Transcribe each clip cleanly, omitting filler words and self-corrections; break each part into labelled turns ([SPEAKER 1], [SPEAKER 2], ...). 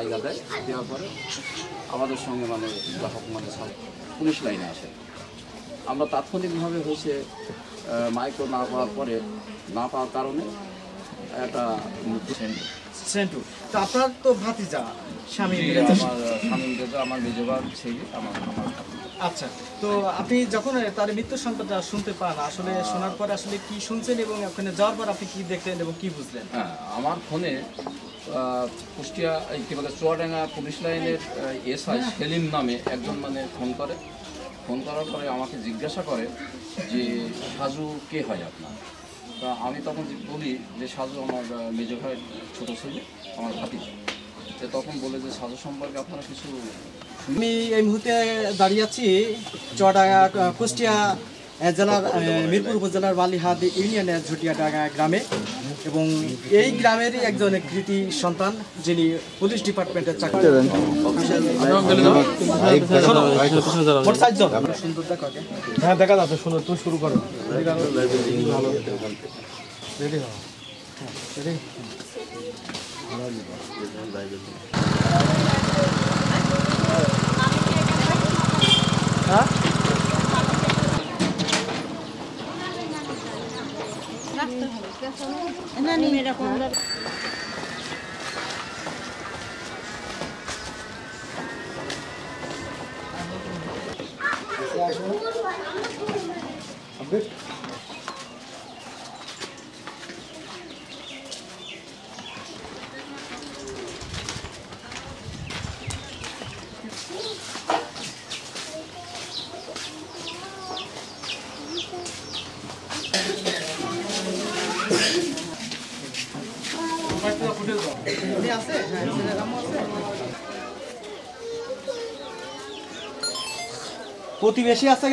[SPEAKER 1] জায়গা দেয়, দেওয়ার পরে আমাদের সঙ্গে মানে গ্রাহক মানে পুলিশ লাইনে আসে। আমরা তাৎক্ষণিকভাবে হয়েছে মাইক্রো না পাওয়ার পরে না পাওয়ার কারণে একটা
[SPEAKER 2] সেন্টু। তো আপনার তো ভাতিজা স্বামী
[SPEAKER 1] আমার মেজবান ছেলে আমার।
[SPEAKER 2] আচ্ছা, তো আপনি যখন তার মৃত্যুর সংবাদটা শুনতে পান, আসলে শোনার পর আসলে কি শুনছেন এবং ওখানে যাওয়ার পর আপনি কি দেখলেন এবং কি বুঝলেন?
[SPEAKER 1] হ্যাঁ, আমার ফোনে কুষ্টিয়া কী বলে চুয়াডাঙ্গা পুলিশ লাইনের এসআই সেলিম নামে একজন মানে ফোন করার পরে আমাকে জিজ্ঞাসা করে যে সাজু কে হয় আপনার। তা আমি তখন বলি যে সাজু আমার মেজো ভাইয়ের ছোটো ছেলে, আমার ভাতিজা। তো তখন বলে যে সাজু সম্পর্কে আপনারা কিছু।
[SPEAKER 2] আমি এই মুহূর্তে দাঁড়িয়ে আছি চুয়াডাঙ্গা কুষ্টিয়া জেলার মিরপুর উপজেলার বালিহাট ইউনিয়নের ঝুটিয়াডাঙ্গা গ্রামে, এবং এই গ্রামেরই একজন কৃতি সন্তান যিনি পুলিশ ডিপার্টমেন্টের চাকরি। সুন্দর দেখো, হ্যাঁ দেখা যাচ্ছে সুন্দর। তুমি শুরু করো। হ্যাঁ প্রতিবেশী আছে।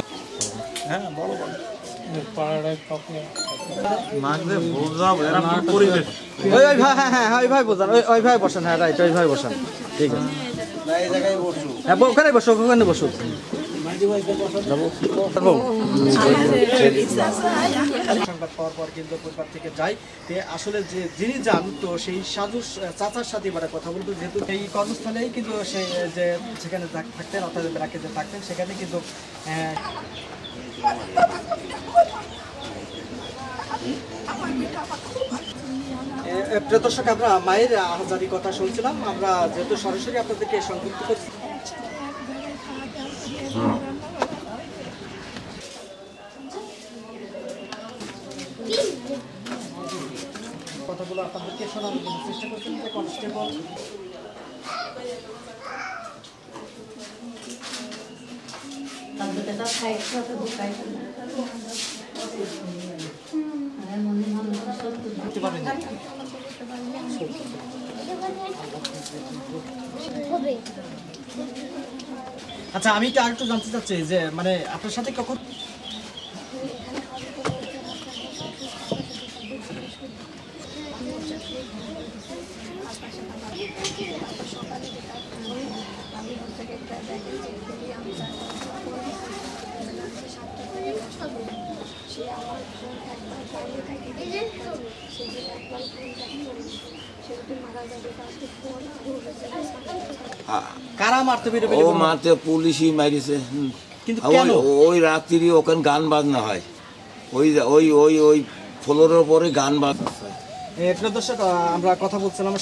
[SPEAKER 2] হ্যাঁ বলো বলো। ওই ভাই বোঝান, ওই ভাই বসান। হ্যাঁ রাইট, ওই ভাই বসান। ঠিক আছে, হ্যাঁ ওখানে বসো, ওখানে বসো। সংবাদ পাওয়ার পর কিন্তু পরিবার থেকে যাই, আসলে যে যিনি যান তো সেই সাজু চাচার সাথে এবারে কথা বলতো, যেহেতু এই কর্মস্থলেই কিন্তু সে যে সেখানে থাকতেন অর্থাৎ ব্রাকেটে থাকতেন, সেখানে কিন্তু প্রিয় দর্শক, আমরা মায়ের আহাজারি কথা শুনছিলাম। আমরা যেহেতু সরাসরি আপনাদেরকে সংযুক্ত করছি, কথাগুলো আপনাদেরকে শোনানোর জন্য চেষ্টা করছেন যে কনস্টেবল আচ্ছা, আমি কি আরেকটু জানতে চাচ্ছি যে মানে আপনার সাথে কখন কারা মারতে বেরোবে?
[SPEAKER 3] ও মারতে পুলিশই মারিছে।
[SPEAKER 2] কিন্তু কেন?
[SPEAKER 3] ওই রাত্রি ওখানে গান বাজনা হয়, ওই ওই ওই ওই ফ্লোরের পরে গান বাজনা হয়।
[SPEAKER 2] প্রিয় দর্শক, আমরা কথা বলছিলাম